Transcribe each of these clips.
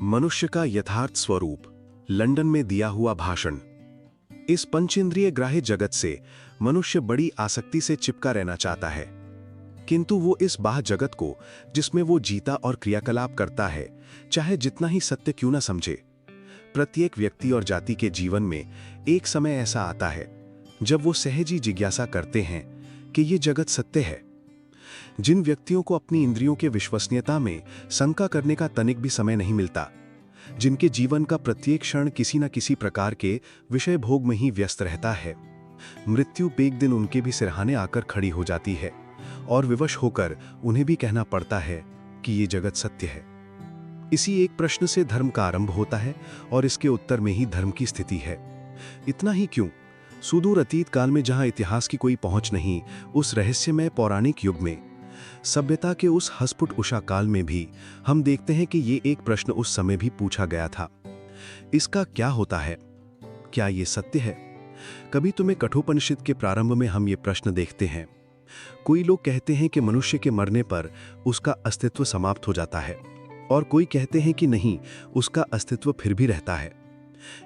मनुष्य का यथार्थ स्वरूप, लंदन में दिया हुआ भाषण। इस पंचेंद्रिय ग्राह्य जगत से मनुष्य बड़ी आसक्ति से चिपका रहना चाहता है, किंतु वो इस बाह्य जगत को, जिसमें वो जीता और क्रियाकलाप करता है, चाहे जितना ही सत्य क्यों न समझे। प्रत्येक व्यक्ति और जाति के जीवन में एक समय ऐसा आता है जब वो सहजी जिज्ञासा करते हैं कि ये जगत सत्य है। जिन व्यक्तियों को अपनी इंद्रियों के विश्वसनीयता में शंका करने का तनिक भी समय नहीं मिलता, जिनके जीवन का प्रत्येक क्षण किसी न किसी प्रकार के विषय भोग में ही व्यस्त रहता है, मृत्यु एक दिन उनके भी सिरहाने आकर खड़ी हो जाती है और विवश होकर उन्हें भी कहना पड़ता है कि ये जगत सत्य है। इसी एक प्रश्न से धर्म का आरंभ होता है और इसके उत्तर में ही धर्म की स्थिति है। इतना ही क्यों, सुदूर अतीत काल में जहां इतिहास की कोई पहुंच नहीं, उस रहस्यमय पौराणिक युग में, सभ्यता के उस हसपुट उषा काल में भी हम देखते हैं कि ये एक प्रश्न उस समय भी पूछा गया था। इसका क्या होता है? क्या ये सत्य है? कभी तुम्हें कठोपनिषद के प्रारंभ में हम ये प्रश्न देखते हैं। कोई लोग कहते हैं कि मनुष्य के मरने पर उसका अस्तित्व समाप्त हो जाता है, और कोई कहते हैं कि नहीं, उसका अस्तित्व फिर भी रहता है।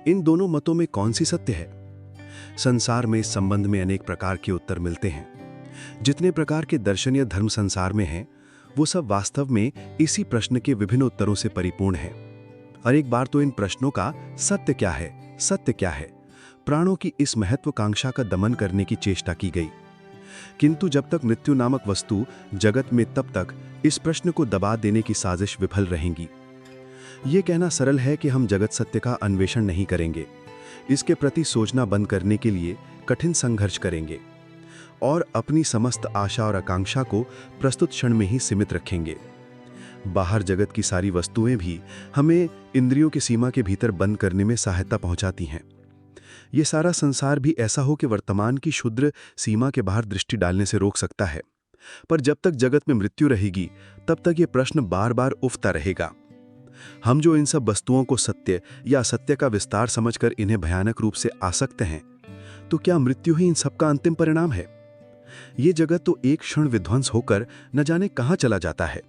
इन दोनों मतों में कौन सी सत्य है? संसार में इस संबंध में अनेक प्रकार के उत्तर मिलते हैं। जितने प्रकार के दर्शन या धर्म संसार में हैं, वो सब वास्तव में इसी प्रश्न के विभिन्न उत्तरों से परिपूर्ण हैं। और एक बार तो इन प्रश्नों का सत्य क्या है, सत्य क्या है, प्राणों की इस महत्वाकांक्षा का दमन करने की चेष्टा की गई। किंतु जब तक मृत्यु नामक वस्तु जगत में, तब तक इस प्रश्न को दबा देने की साजिश विफल रहेंगी। ये कहना सरल है कि हम जगत सत्य का अन्वेषण नहीं करेंगे, इसके प्रति सोचना बंद करने के लिए कठिन संघर्ष करेंगे और अपनी समस्त आशा और आकांक्षा को प्रस्तुत क्षण में ही सीमित रखेंगे। बाहर जगत की सारी वस्तुएं भी हमें इंद्रियों की सीमा के भीतर बंद करने में सहायता पहुंचाती हैं। ये सारा संसार भी ऐसा हो कि वर्तमान की क्षुद्र सीमा के बाहर दृष्टि डालने से रोक सकता है, पर जब तक जगत में मृत्यु रहेगी, तब तक ये प्रश्न बार बार उठता रहेगा। हम जो इन सब वस्तुओं को सत्य या असत्य का विस्तार समझकर इन्हें भयानक रूप से आसक्त हैं, तो क्या मृत्यु ही इन सब का अंतिम परिणाम है? ये जगत तो एक क्षण विध्वंस होकर न जाने कहां चला जाता है।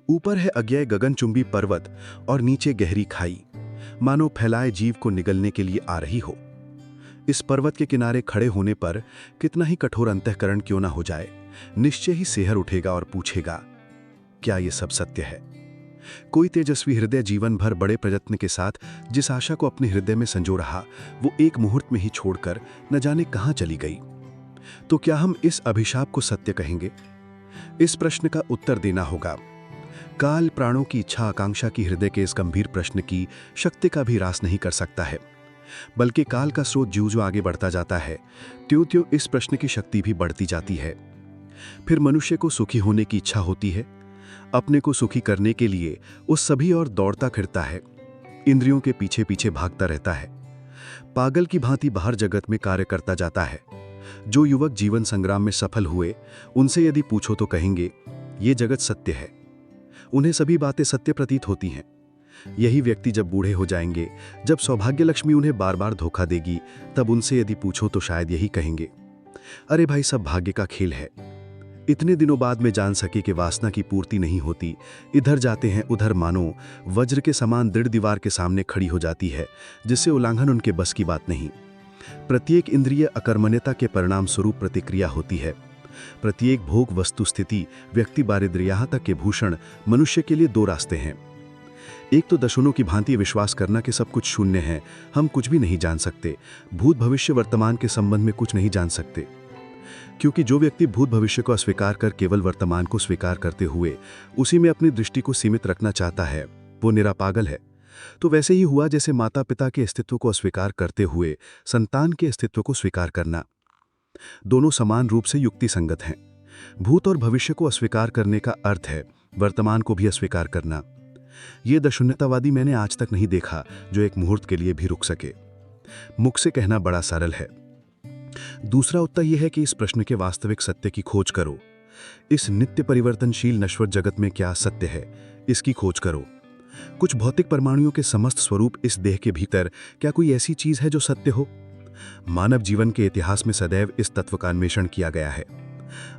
ऊपर है अज्ञेय गगनचुंबी पर्वत और नीचे गहरी खाई, मानो फैलाए जीव को निगलने के लिए आ रही हो। इस पर्वत के किनारे खड़े होने पर कितना ही कठोर अंतःकरण क्यों ना हो जाए, निश्चय ही सेहर उठेगा और पूछेगा, क्या ये सब सत्य है? कोई तेजस्वी हृदय जीवन भर बड़े प्रयत्न के साथ जिस आशा को अपने हृदय में संजो रहा, वो एक मुहूर्त में ही छोड़कर न जाने कहां चली गई। तो क्या हम इस अभिशाप को सत्य कहेंगे? इस प्रश्न का उत्तर देना होगा। काल प्राणों की इच्छा आकांक्षा की हृदय के इस गंभीर प्रश्न की शक्ति का भी ह्रास नहीं कर सकता है, बल्कि काल का स्रोत ज्यों-ज्यों आगे बढ़ता जाता है, त्यों-त्यों इस प्रश्न की शक्ति भी बढ़ती जाती है। फिर मनुष्य को सुखी होने की इच्छा होती है, अपने को सुखी करने के लिए उस सभी और दौड़ता फिरता है, इंद्रियों के पीछे पीछे भागता रहता है, पागल की भांति बाहर जगत में कार्य करता जाता है। जो युवक जीवन संग्राम में सफल हुए, उनसे यदि पूछो तो कहेंगे, ये जगत सत्य है। उन्हें सभी बातें सत्य प्रतीत होती हैं। यही व्यक्ति जब बूढ़े हो जाएंगे, जब सौभाग्य लक्ष्मी उन्हें बार बार धोखा देगी, तब उनसे यदि पूछो तो शायद यही कहेंगे, अरे भाई, सब भाग्य का खेल है। इतने दिनों बाद में जान सके कि वासना की पूर्ति नहीं होती, इधर जाते हैं उधर मानो वज्र के समान दृढ़ दीवार के सामने खड़ी हो जाती है, जिससे उल्लंघन उनके बस की बात नहीं। प्रत्येक इंद्रिय अकर्मण्यता के परिणाम स्वरूप प्रतिक्रिया होती है। प्रत्येक भोग वस्तु स्थिति व्यक्ति दारिद्र्य यहाँ तक के भूषण मनुष्य के लिए दो रास्ते हैं। एक तो दशुनों की भांति विश्वास करना कि सब कुछ शून्य है, हम कुछ भी नहीं जान सकते, भूत भविष्य वर्तमान के संबंध में कुछ नहीं जान सकते। क्योंकि जो व्यक्ति भूत भविष्य को अस्वीकार कर केवल वर्तमान को स्वीकार करते हुए उसी में अपनी दृष्टि को सीमित रखना चाहता है, वो निरा पागल है। तो वैसे ही हुआ जैसे माता पिता के अस्तित्व को अस्वीकार करते हुए संतान के अस्तित्व को स्वीकार करना। दोनों समान रूप से युक्ति संगत हैं। भूत और भविष्य को अस्वीकार करने का अर्थ है वर्तमान को भी अस्वीकार करना। ये दशून्यतावादी मैंने आज तक नहीं देखा जो एक मुहूर्त के लिए भी रुक सके। मुख से कहना बड़ा सरल है। दूसरा उत्तर यह है कि इस प्रश्न के वास्तविक सत्य की खोज करो। इस नित्य परिवर्तनशील नश्वर जगत में क्या सत्य है, इसकी खोज करो। कुछ भौतिक परमाणुओं के समस्त स्वरूप इस देह के भीतर क्या कोई ऐसी चीज है जो सत्य हो? मानव जीवन के इतिहास में सदैव इस तत्व का अन्वेषण किया गया है।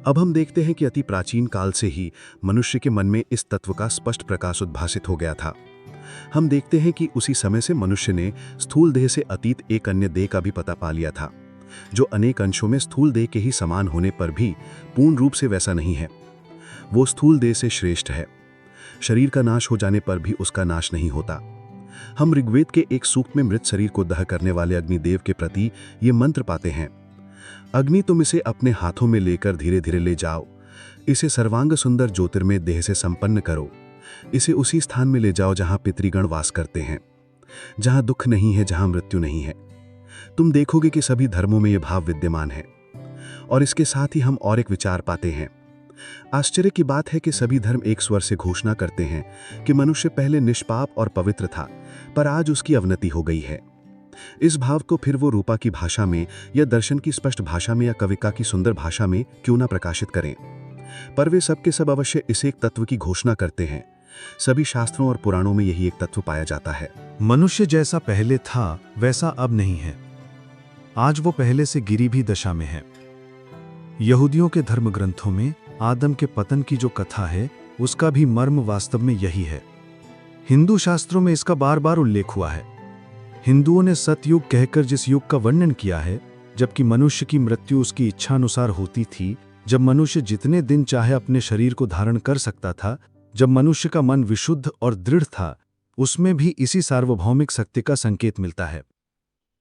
अब हम देखते हैं कि अति प्राचीन काल से ही मनुष्य के मन में इस तत्व का स्पष्ट प्रकाश उद्भासित हो गया था। हम देखते हैं कि उसी समय से मनुष्य ने स्थूल देह से अतीत एक अन्य देह का भी पता पा लिया था, जो अनेक अंशों में स्थूल देह के ही समान होने पर भी पूर्ण रूप से वैसा नहीं है। वो स्थूल देह से श्रेष्ठ है। शरीर का नाश हो जाने पर भी उसका नाश नहीं होता। हम ऋग्वेद के एक सूक्त में मृत शरीर को दह करने वाले अग्निदेव के प्रति ये मंत्र पाते हैं। अग्नि, तुम इसे अपने हाथों में लेकर धीरे धीरे ले जाओ। इसे सर्वांग सुंदर ज्योतिर्मय देह से संपन्न करो। इसे उसी स्थान में ले जाओ जहां पितृगण वास करते हैं, जहां दुख नहीं है, जहां मृत्यु नहीं है। तुम देखोगे कि सभी धर्मों में यह भाव विद्यमान है। और इसके साथ ही हम और एक विचार पाते हैं। आश्चर्य की बात है कि सभी धर्म एक स्वर से घोषणा करते हैं कि मनुष्य पहले निष्पाप और पवित्र था, पर आज उसकी अवनति हो गई है। इस भाव को फिर वो रूपा की भाषा में या दर्शन की स्पष्ट भाषा में या कविका की सुंदर भाषा में क्यों ना प्रकाशित करें, पर वे सब के सब अवश्य इस एक तत्व की घोषणा करते हैं। सभी शास्त्रों और पुराणों में यही एक तत्व पाया जाता है। मनुष्य जैसा पहले था वैसा अब नहीं है। आज वो पहले से गिरी भी दशा में है। यहूदियों के धर्म ग्रंथों में आदम के पतन की जो कथा है, उसका भी मर्म वास्तव में यही है। हिंदू शास्त्रों में इसका बार बार उल्लेख हुआ है। हिंदुओं ने सतयुग कहकर जिस युग का वर्णन किया है, जबकि मनुष्य की मृत्यु उसकी इच्छानुसार होती थी, जब मनुष्य जितने दिन चाहे अपने शरीर को धारण कर सकता था, जब मनुष्य का मन विशुद्ध और दृढ़ था, उसमें भी इसी सार्वभौमिक सत्य का संकेत मिलता है।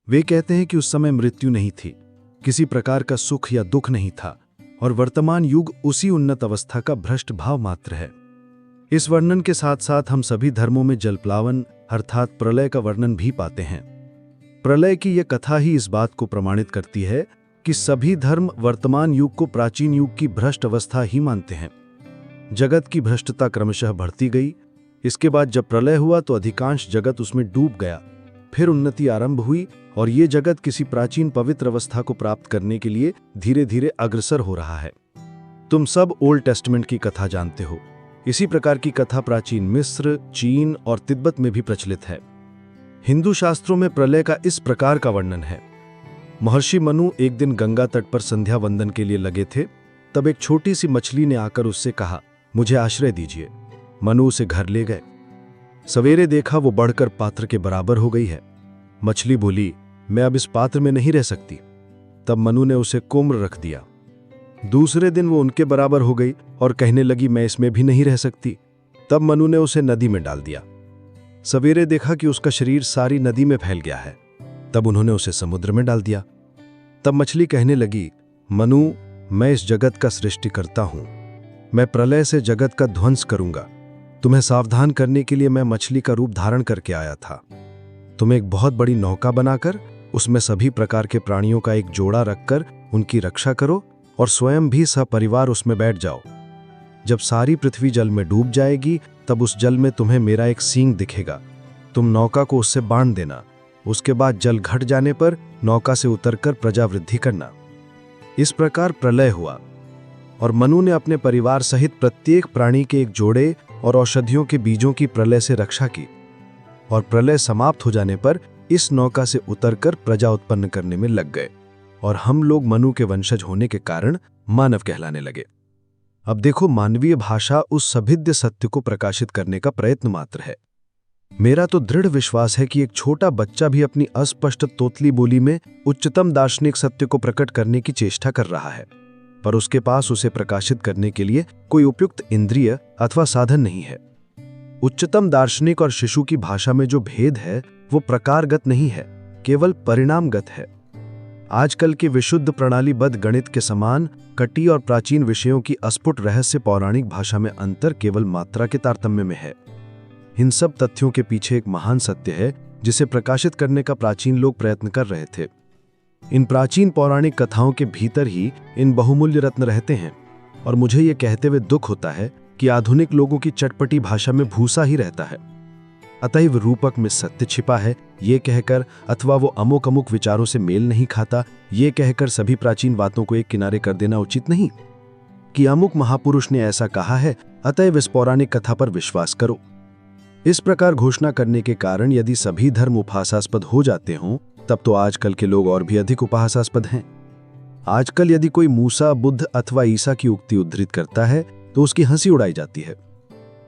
वे कहते हैं कि उस समय मृत्यु नहीं थी, किसी प्रकार का सुख या दुख नहीं था, और वर्तमान युग उसी उन्नत अवस्था का भ्रष्ट भाव मात्र है। इस वर्णन के साथ साथ हम सभी धर्मों में जलप्लावन अर्थात प्रलय का वर्णन भी पाते हैं। प्रलय की यह कथा ही इस बात को प्रमाणित करती है कि सभी धर्म वर्तमान युग को प्राचीन युग की भ्रष्ट अवस्था ही मानते हैं। जगत की भ्रष्टता क्रमशः बढ़ती गई। इसके बाद जब प्रलय हुआ तो अधिकांश जगत उसमें डूब गया। फिर उन्नति आरंभ हुई और ये जगत किसी प्राचीन पवित्र अवस्था को प्राप्त करने के लिए धीरे धीरे अग्रसर हो रहा है। तुम सब ओल्ड टेस्टमेंट की कथा जानते हो। इसी प्रकार की कथा प्राचीन मिस्र, चीन और तिब्बत में भी प्रचलित है। हिंदू शास्त्रों में प्रलय का इस प्रकार का वर्णन है। महर्षि मनु एक दिन गंगा तट पर संध्या वंदन के लिए लगे थे। तब एक छोटी सी मछली ने आकर उससे कहा, मुझे आश्रय दीजिए। मनु उसे घर ले गए। सवेरे देखा वो बढ़कर पात्र के बराबर हो गई है। मछली बोली, मैं अब इस पात्र में नहीं रह सकती। तब मनु ने उसे कुम्र रख दिया। दूसरे दिन वो उनके बराबर हो गई और कहने लगी, मैं इसमें भी नहीं रह सकती। तब मनु ने उसे नदी में डाल दिया। सवेरे देखा कि उसका शरीर सारी नदी में फैल गया है। तब उन्होंने उसे समुद्र में डाल दिया। तब मछली कहने लगी, मनु, मैं इस जगत का सृष्टिकर्ता हूं। मैं प्रलय से जगत का ध्वंस करूंगा। तुम्हें सावधान करने के लिए मैं मछली का रूप धारण करके आया था। तुम एक बहुत बड़ी नौका बनाकर उसमें सभी प्रकार के प्राणियों का एक जोड़ा रखकर उनकी रक्षा करो और स्वयं भी सपरिवार उसमें बैठ जाओ। जब सारी पृथ्वी जल में डूब जाएगी तब उस जल में तुम्हें मेरा एक सींग दिखेगा। तुम नौका को उससे बांध देना। उसके बाद जल घट जाने पर नौका से उतरकर प्रजावृद्धि करना। इस प्रकार प्रलय हुआ और मनु ने अपने परिवार सहित प्रत्येक प्राणी के एक जोड़े और औषधियों के बीजों की प्रलय से रक्षा की। और प्रलय समाप्त हो जाने पर इस नौका से उतरकर प्रजा उत्पन्न करने में लग गए और हम लोग मनु के वंशज होने के कारण मानव कहलाने लगे। अब देखो, मानवीय भाषा उस सभिद्य सत्य को प्रकाशित करने का प्रयत्न मात्र है। मेरा तो दृढ़ विश्वास है कि एक छोटा बच्चा भी अपनी अस्पष्ट तोतली बोली में उच्चतम दार्शनिक सत्य को प्रकट करने की चेष्टा कर रहा है, पर उसके पास उसे प्रकाशित करने के लिए कोई उपयुक्त इंद्रिय अथवा साधन नहीं है। उच्चतम दार्शनिक और शिशु की भाषा में जो भेद है वो प्रकारगत नहीं है, केवल परिणामगत है। आजकल की विशुद्ध प्रणालीबद्ध गणित के समान कटी और प्राचीन विषयों की अस्फुट रहस्य पौराणिक भाषा में अंतर केवल मात्रा के तारतम्य में है। इन सब तथ्यों के पीछे एक महान सत्य है जिसे प्रकाशित करने का प्राचीन लोग प्रयत्न कर रहे थे। इन प्राचीन पौराणिक कथाओं के भीतर ही इन बहुमूल्य रत्न रहते हैं और मुझे ये कहते हुए दुख होता है कि आधुनिक लोगों की चटपटी भाषा में भूसा ही रहता है। अतएव रूपक में सत्य छिपा है ये कहकर, अथवा वो अमुक अमुक विचारों से मेल नहीं खाता ये कहकर सभी प्राचीन बातों को एक किनारे कर देना उचित नहीं कि अमुक महापुरुष ने ऐसा कहा है, अतएव इस पौराणिक कथा पर विश्वास करो। इस प्रकार घोषणा करने के कारण यदि सभी धर्म उपहासास्पद हो जाते हों, तब तो आजकल के लोग और भी अधिक उपहासास्पद हैं। आजकल यदि कोई मूसा, बुद्ध अथवा ईसा की उक्ति उद्धृत करता है तो उसकी हंसी उड़ाई जाती है।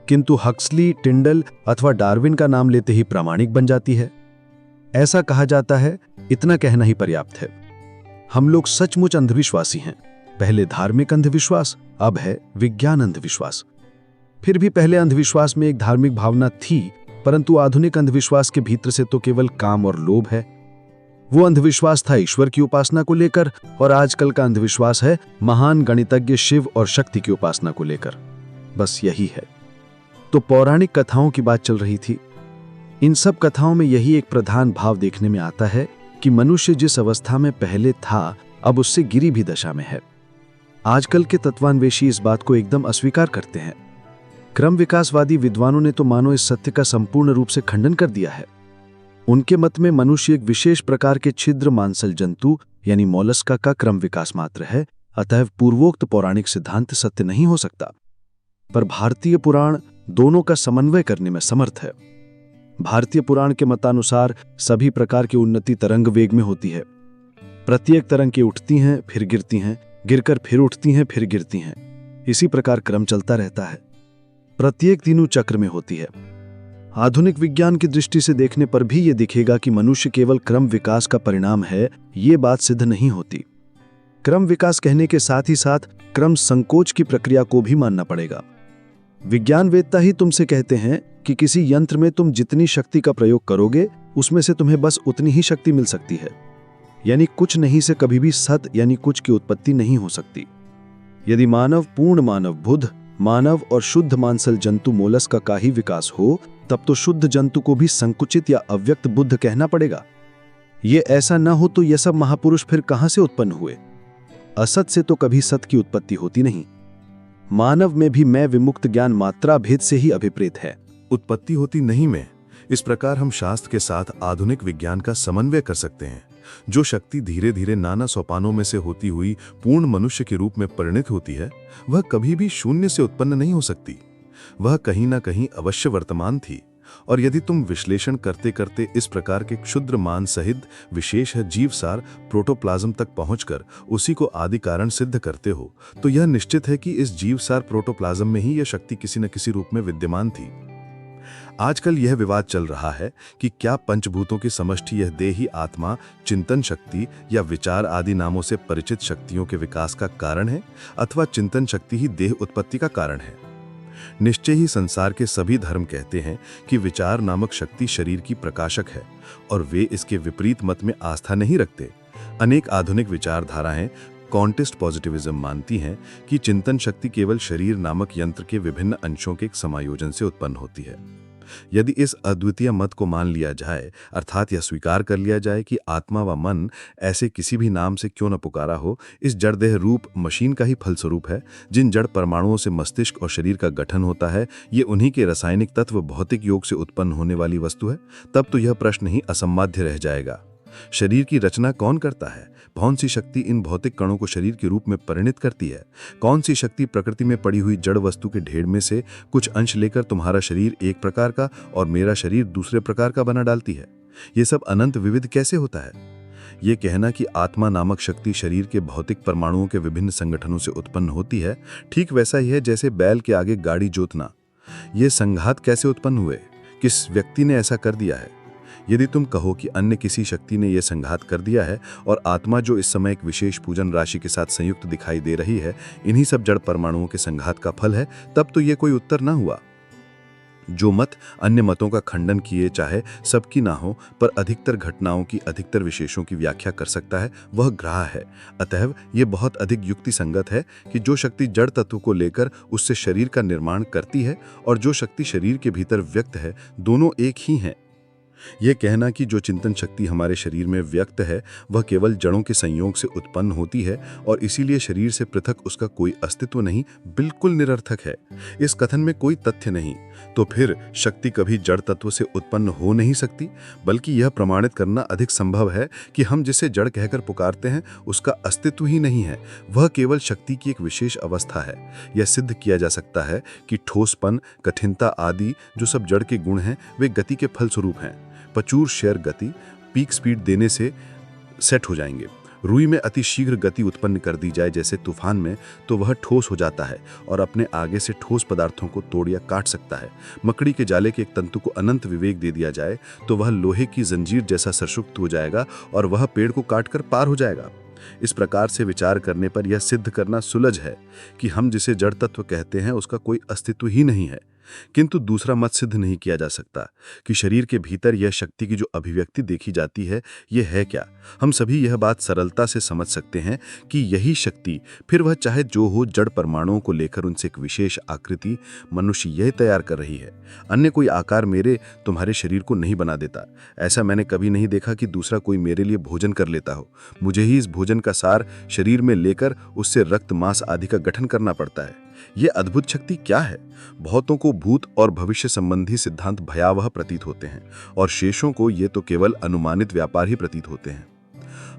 किंतु हक्सली, टिंडल अथवा डार्विन का नाम लेते ही प्रामाणिक बन जाती है। ऐसा कहा जाता है, इतना कहना ही पर्याप्त है। हम लोग सचमुच अंधविश्वासी हैं। पहले धार्मिक अंधविश्वास, अब है विज्ञान अंधविश्वास। फिर भी पहले अंधविश्वास में एक धार्मिक भावना थी, परंतु आधुनिक अंधविश्वास के भीतर से तो केवल काम और लोभ है। वो अंधविश्वास था ईश्वर की उपासना को लेकर, और आजकल का अंधविश्वास है महान गणितज्ञ शिव और शक्ति की उपासना को लेकर। बस यही है। तो पौराणिक कथाओं की बात चल रही थी। इन सब कथाओं में यही एक प्रधान भाव देखने में आता है कि मनुष्य जिस अवस्था में पहले था, अब उससे गिरी भी दशा में है। आजकल के तत्वान्वेषी इस बात को एकदम अस्वीकार करते हैं। क्रम विकासवादी विद्वानों ने तो मानो इस सत्य का संपूर्ण रूप से खंडन कर दिया है। उनके मत में मनुष्य एक विशेष प्रकार के छिद्र मांसल जंतु यानी मोलस्का का क्रम विकास मात्र है, अतः पूर्वोक्त पौराणिक सिद्धांत सत्य नहीं हो सकता। पर भारतीय पुराण दोनों का समन्वय करने में समर्थ है। भारतीय पुराण के मतानुसार सभी प्रकार की उन्नति तरंग वेग में होती है। प्रत्येक तरंग की उठती हैं, फिर गिरती हैं, गिरकर फिर उठती हैं, फिर गिरती हैं। इसी प्रकार क्रम चलता रहता है। प्रत्येक तीनों चक्र में होती है। आधुनिक विज्ञान की दृष्टि से देखने पर भी यह दिखेगा कि मनुष्य केवल क्रम विकास का परिणाम है, ये बात सिद्ध नहीं होती। क्रम विकास कहने के साथ ही साथ क्रम संकोच की प्रक्रिया को भी मानना पड़ेगा। विज्ञान वेत्ता ही तुमसे कहते हैं कि किसी यंत्र में तुम जितनी शक्ति का प्रयोग करोगे, उसमें से तुम्हें बस उतनी ही शक्ति मिल सकती है। यानी कुछ नहीं से कभी भी सत यानी कुछ की उत्पत्ति नहीं हो सकती। यदि मानव, पूर्ण मानव, बुद्ध मानव और शुद्ध मांसल जंतु मोलस्का का ही विकास हो, तब तो शुद्ध जंतु को भी संकुचित या अव्यक्त बुद्ध कहना पड़ेगा। ये ऐसा न हो तो ये सब महापुरुष फिर कहां से उत्पन्न हुए? असत से तो कभी सत की उत्पत्ति होती नहीं। मानव में भी मैं विमुक्त ज्ञान मात्रा भेद से ही अभिप्रेत है। उत्पत्ति होती नहीं में। इस प्रकार हम शास्त्र के साथ आधुनिक विज्ञान का समन्वय कर सकते हैं। जो शक्ति धीरे धीरे नाना सोपानों में से होती हुई पूर्ण मनुष्य के रूप में परिणित होती है, वह कभी भी शून्य से उत्पन्न नहीं हो सकती। वह कहीं ना कहीं अवश्य वर्तमान थी। और यदि तुम विश्लेषण करते करते इस प्रकार के क्षुद्र मान सहित विशेष है जीवसार प्रोटोप्लाज्म तक पहुंचकर उसी को आदि कारण सिद्ध करते हो, तो यह निश्चित है कि इस जीवसार प्रोटोप्लाज्म में ही यह शक्ति किसी न किसी रूप में विद्यमान थी। आजकल यह विवाद चल रहा है कि क्या पंचभूतों की समष्टि यह देही आत्मा, चिंतन शक्ति या विचार आदि नामों से परिचित शक्तियों के विकास का कारण है, अथवा चिंतन शक्ति ही देह उत्पत्ति का कारण है। निश्चय ही संसार के सभी धर्म कहते हैं कि विचार नामक शक्ति शरीर की प्रकाशक है, और वे इसके विपरीत मत में आस्था नहीं रखते। अनेक आधुनिक विचारधाराएं कॉन्टेस्ट पॉजिटिविज्म मानती हैं कि चिंतन शक्ति केवल शरीर नामक यंत्र के विभिन्न अंशों के एक समायोजन से उत्पन्न होती है। यदि इस अद्वितीय मत को मान लिया जाए, अर्थात यह स्वीकार कर लिया जाए कि आत्मा व मन ऐसे किसी भी नाम से क्यों न पुकारा हो, इस जड़ देह रूप मशीन का ही फलस्वरूप है, जिन जड़ परमाणुओं से मस्तिष्क और शरीर का गठन होता है, ये उन्हीं के रासायनिक तत्व भौतिक योग से उत्पन्न होने वाली वस्तु है, तब तो यह प्रश्न ही असंबाध्य रह जाएगा। शरीर की रचना कौन करता है? कौन सी शक्ति इन भौतिक कणों को शरीर के रूप में परिणित करती है? कौन सी शक्ति प्रकृति में पड़ी हुई जड़ वस्तु के ढेर में से कुछ अंश लेकर तुम्हारा शरीर एक प्रकार का और मेरा शरीर दूसरे प्रकार का बना डालती है? ये सब अनंत विविध कैसे होता है? ये कहना कि आत्मा नामक शक्ति शरीर के भौतिक परमाणुओं के विभिन्न संगठनों से उत्पन्न होती है, ठीक वैसा ही है जैसे बैल के आगे गाड़ी जोतना। ये संघात कैसे उत्पन्न हुए? किस व्यक्ति ने ऐसा कर दिया है? यदि तुम कहो कि अन्य किसी शक्ति ने यह संघात कर दिया है और आत्मा जो इस समय एक विशेष पूजन राशि के साथ संयुक्त दिखाई दे रही है, इन्हीं सब जड़ परमाणुओं के संघात का फल है, तब तो यह कोई उत्तर ना हुआ। जो मत अन्य मतों का खंडन किए चाहे सबकी ना हो, पर अधिकतर घटनाओं की, अधिकतर विशेषों की व्याख्या कर सकता है, वह ग्राह्य है। अतएव यह बहुत अधिक युक्ति संगत है कि जो शक्ति जड़ तत्व को लेकर उससे शरीर का निर्माण करती है और जो शक्ति शरीर के भीतर व्यक्त है, दोनों एक ही हैं। यह कहना कि जो चिंतन शक्ति हमारे शरीर में व्यक्त है वह केवल जड़ों के संयोग से उत्पन्न होती है और इसीलिए शरीर से पृथक उसका कोई अस्तित्व नहीं, बिल्कुल निरर्थक है। इस कथन में कोई तथ्य नहीं। तो फिर शक्ति कभी जड़ तत्व से उत्पन्न हो नहीं सकती, बल्कि यह प्रमाणित करना अधिक संभव है कि हम जिसे जड़ कहकर पुकारते हैं उसका अस्तित्व ही नहीं है, वह केवल शक्ति की एक विशेष अवस्था है। यह सिद्ध किया जा सकता है कि ठोसपन, कठिनता आदि जो सब जड़ के गुण हैं वे गति के फलस्वरूप हैं। प्रचुर शेयर गति, पीक स्पीड देने से सेट हो जाएंगे। रुई में अति शीघ्र गति उत्पन्न कर दी जाए जैसे तूफान में, तो वह ठोस हो जाता है और अपने आगे से ठोस पदार्थों को तोड़ या काट सकता है। मकड़ी के जाले के एक तंतु को अनंत विवेक दे दिया जाए तो वह लोहे की जंजीर जैसा सशक्त हो जाएगा और वह पेड़ को काटकर पार हो जाएगा। इस प्रकार से विचार करने पर यह सिद्ध करना सुलझ है कि हम जिसे जड़ तत्व कहते हैं उसका कोई अस्तित्व ही नहीं है। किंतु दूसरा मत सिद्ध नहीं किया जा सकता कि शरीर के भीतर यह शक्ति की जो अभिव्यक्ति देखी जाती है, यह है क्या। हम सभी यह बात सरलता से समझ सकते हैं कि यही शक्ति, फिर वह चाहे जो हो, जड़ परमाणुओं को लेकर उनसे एक विशेष आकृति मनुष्य यह तैयार कर रही है। अन्य कोई आकार मेरे तुम्हारे शरीर को नहीं बना देता। ऐसा मैंने कभी नहीं देखा कि दूसरा कोई मेरे लिए भोजन कर लेता हो। मुझे ही इस भोजन का सार शरीर में लेकर उससे रक्त मांस आदि का गठन करना पड़ता है। यह अद्भुत शक्ति क्या है? बहुतों को भूत और भविष्य संबंधी सिद्धांत भयावह प्रतीत होते हैं और शेषों को ये तो केवल अनुमानित व्यापार ही प्रतीत होते हैं।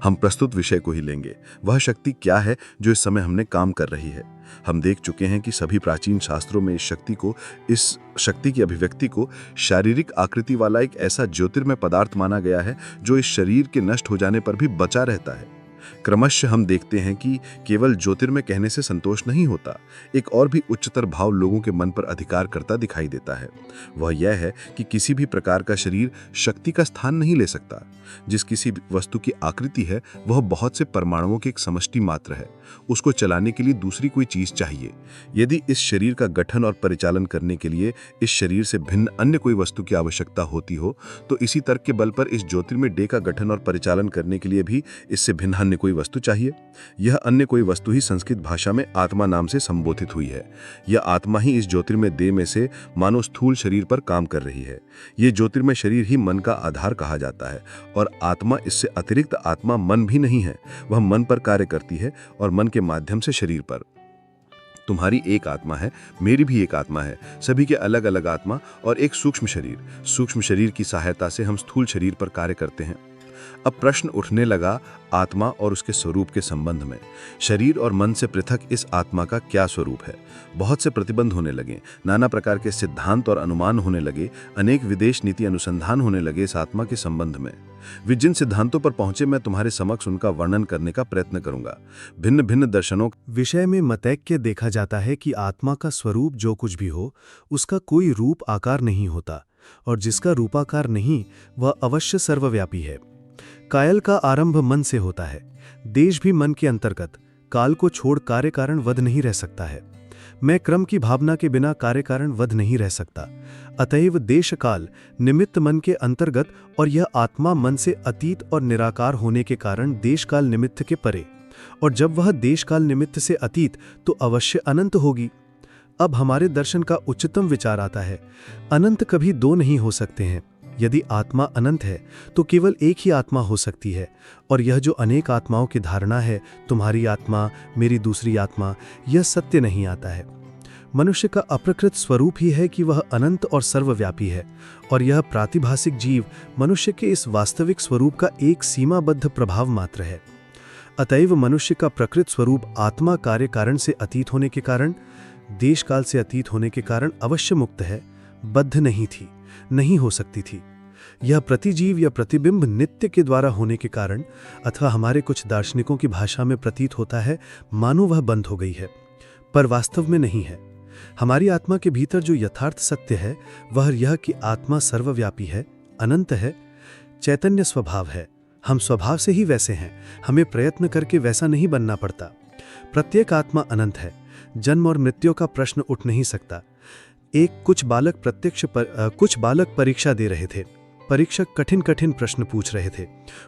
हम प्रस्तुत विषय को ही लेंगे। वह शक्ति क्या है जो इस समय हमने काम कर रही है? हम देख चुके हैं कि सभी प्राचीन शास्त्रों में इस शक्ति की अभिव्यक्ति को शारीरिक आकृति वाला एक ऐसा ज्योतिर्मय पदार्थ माना गया है जो इस शरीर के नष्ट हो जाने पर भी बचा रहता है। क्रमशः हम देखते हैं कि केवल ज्योतिर्मय कहने से संतोष नहीं होता। एक और भी उच्चतर भाव लोगों के मन पर अधिकार करता दिखाई देता है। वह यह है कि किसी भी प्रकार का शरीर शक्ति का स्थान नहीं ले सकता। जिस किसी वस्तु की आकृति है वह बहुत से परमाणुओं की एक समष्टि मात्र है। उसको चलाने के लिए दूसरी कोई चीज चाहिए। यदि इस शरीर का गठन और परिचालन करने के लिए इस शरीर से भिन्न अन्य कोई वस्तु की आवश्यकता होती हो, तो इसी तर्क के बल पर इस ज्योतिर्मय डे का गठन और परिचालन करने के लिए भी इससे भिन्न अन्य कोई वस्तु चाहिए। यह अन्य कोई वस्तु ही संस्कृत भाषा में आत्मा नाम से संबोधित हुई है। यह आत्मा ही इस ज्योतिर्मय देह में से मानो स्थूल शरीर पर काम कर रही है। यह ज्योतिर्मय शरीर ही मन का आधार कहा जाता है और आत्मा, इससे अतिरिक्त आत्मा मन भी नहीं है। वह मन पर कार्य करती है और मन के माध्यम से शरीर पर। तुम्हारी एक आत्मा है, मेरी भी एक आत्मा है। सभी के अलग अलग आत्मा और एक सूक्ष्म शरीर। सूक्ष्म शरीर की सहायता से हम स्थूल शरीर पर कार्य करते हैं। अब प्रश्न उठने लगा आत्मा और उसके स्वरूप के संबंध में। शरीर और मन से पृथक इस आत्मा का क्या स्वरूप है? बहुत से प्रतिबंध होने लगे, नाना प्रकार के सिद्धांत और अनुमान होने लगे, अनेक विदेश नीति अनुसंधान होने लगे इस आत्मा के संबंध में। वे जिन सिद्धांतों पर पहुंचे, मैं तुम्हारे समक्ष उनका वर्णन करने का प्रयत्न करूंगा। भिन्न भिन्न दर्शनों विषय में मतैक्य देखा जाता है कि आत्मा का स्वरूप जो कुछ भी हो, उसका कोई रूप आकार नहीं होता, और जिसका रूपाकार नहीं वह अवश्य सर्वव्यापी है। कायल का आरंभ मन से होता है। देश भी मन के अंतर्गत। काल को छोड़ कार्य कारण वध नहीं रह सकता है। मैं क्रम की भावना के बिना कार्य कारण वध नहीं रह सकता। अतएव देश काल निमित्त मन के अंतर्गत और यह आत्मा मन से अतीत और निराकार होने के कारण देश काल निमित्त के परे, और जब वह देश काल निमित्त से अतीत तो अवश्य अनंत होगी। अब हमारे दर्शन का उच्चतम विचार आता है। अनंत कभी दो नहीं हो सकते हैं। यदि आत्मा अनंत है तो केवल एक ही आत्मा हो सकती है, और यह जो अनेक आत्माओं की धारणा है, तुम्हारी आत्मा, मेरी दूसरी आत्मा, यह सत्य नहीं आता है। मनुष्य का अप्रकृत स्वरूप ही है कि वह अनंत और सर्वव्यापी है, और यह प्रातिभासिक जीव मनुष्य के इस वास्तविक स्वरूप का एक सीमाबद्ध प्रभाव मात्र है। अतएव मनुष्य का प्रकृत स्वरूप आत्मा कार्य कारण से अतीत होने के कारण, देश काल से अतीत होने के कारण अवश्य मुक्त है, बद्ध नहीं थी, नहीं हो सकती थी। यह प्रतिजीव या प्रतिबिंब नित्य के द्वारा होने के कारण, अथवा हमारे कुछ दार्शनिकों की भाषा में प्रतीत होता है मानो वह बंद हो गई है, पर वास्तव में नहीं है। हमारी आत्मा के भीतर जो यथार्थ सत्य है वह यह कि आत्मा सर्वव्यापी है, अनंत है, चैतन्य स्वभाव है। हम स्वभाव से ही वैसे हैं, हमें प्रयत्न करके वैसा नहीं बनना पड़ता। प्रत्येक आत्मा अनंत है। जन्म और मृत्यु का प्रश्न उठ नहीं सकता। कुछ बालक परीक्षा दे रहे थे। परीक्षक कठिन कठिन प्रश्न पूछ रहे थे।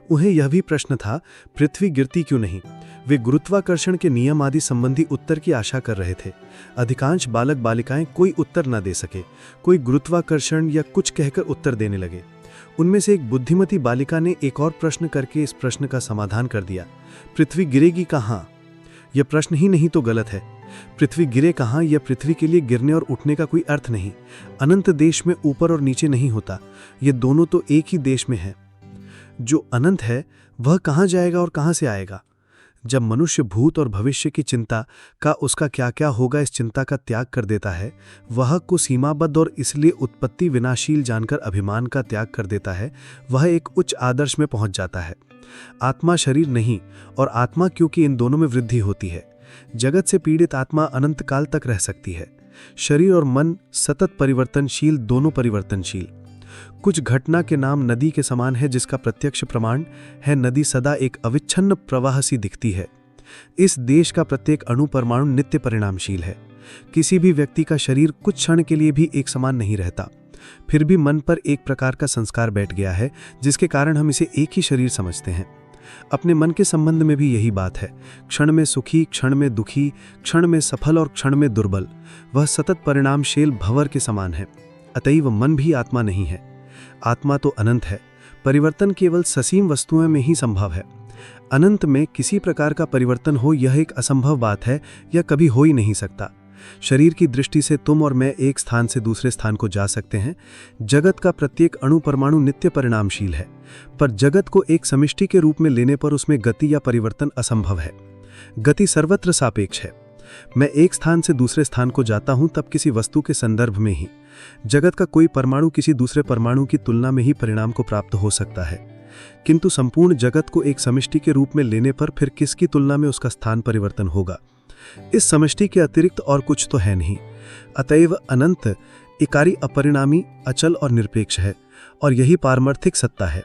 उन्हें यह भी प्रश्न था, पृथ्वी गिरती क्यों नहीं? वे गुरुत्वाकर्षण के नियम आदि संबंधी उत्तर की आशा कर रहे थे। अधिकांश बालक बालिकाएं कोई उत्तर न दे सके। कोई गुरुत्वाकर्षण या कुछ कहकर उत्तर देने लगे। उनमें से एक बुद्धिमती बालिका ने एक और प्रश्न करके इस प्रश्न का समाधान कर दिया, पृथ्वी गिरेगी कहाँ? यह प्रश्न ही नहीं तो गलत है। पृथ्वी गिरे कहाँ, यह पृथ्वी के लिए गिरने और उठने का कोई अर्थ नहीं। अनंत देश में ऊपर और नीचे नहीं होता, ये दोनों तो एक ही देश में है। जो अनंत है वह कहाँ जाएगा और कहाँ से आएगा? जब मनुष्य भूत और भविष्य की चिंता का, उसका क्या क्या होगा, इस चिंता का त्याग कर देता है, वह को सीमाबद्ध और इसलिए उत्पत्ति विनाशील जानकर अभिमान का त्याग कर देता है, वह एक उच्च आदर्श में पहुंच जाता है। आत्मा शरीर नहीं, और आत्मा क्योंकि इन दोनों में वृद्धि होती है। जगत से पीड़ित आत्मा अनंत काल तक रह सकती है। शरीर और मन सतत परिवर्तनशील, दोनों परिवर्तनशील। कुछ घटना के नाम नदी के समान है, जिसका प्रत्यक्ष प्रमाण है नदी सदा एक अविच्छिन्न प्रवाह सी दिखती है। इस देश का प्रत्येक अणु परमाणु नित्य परिणामशील है। किसी भी व्यक्ति का शरीर कुछ क्षण के लिए भी एक समान नहीं रहता। फिर भी मन पर एक प्रकार का संस्कार बैठ गया है, जिसके कारण हम इसे एक ही शरीर समझते हैं। अपने मन के संबंध में भी यही बात है। क्षण में सुखी, क्षण में दुखी, क्षण में सफल और क्षण में दुर्बल। वह सतत परिणामशील भंवर के समान है। अतएव मन भी आत्मा नहीं है। आत्मा तो अनंत है। परिवर्तन केवल ससीम वस्तुओं में ही संभव है। अनंत में किसी प्रकार का परिवर्तन हो, यह एक असंभव बात है, यह कभी हो ही नहीं सकता। शरीर की दृष्टि से तुम और मैं एक स्थान से दूसरे स्थान को जा सकते हैं। जगत का प्रत्येक अणु परमाणु नित्य परिणामशील है, पर जगत को एक समिष्टि के रूप में लेने पर उसमें गति या परिवर्तन असंभव है। गति सर्वत्र सापेक्ष है। मैं एक स्थान से दूसरे स्थान को जाता हूं तब किसी वस्तु के संदर्भ में ही। जगत का कोई परमाणु किसी दूसरे परमाणु की तुलना में ही परिणाम को प्राप्त हो सकता है, किंतु संपूर्ण जगत को एक समष्टि के रूप में लेने पर फिर किसकी तुलना में उसका स्थान परिवर्तन होगा? इस समष्टि के अतिरिक्त और कुछ तो है नहीं। अतएव अनंत इकारी अपरिणामी, अचल और निरपेक्ष है, और यही पारमार्थिक सत्ता है।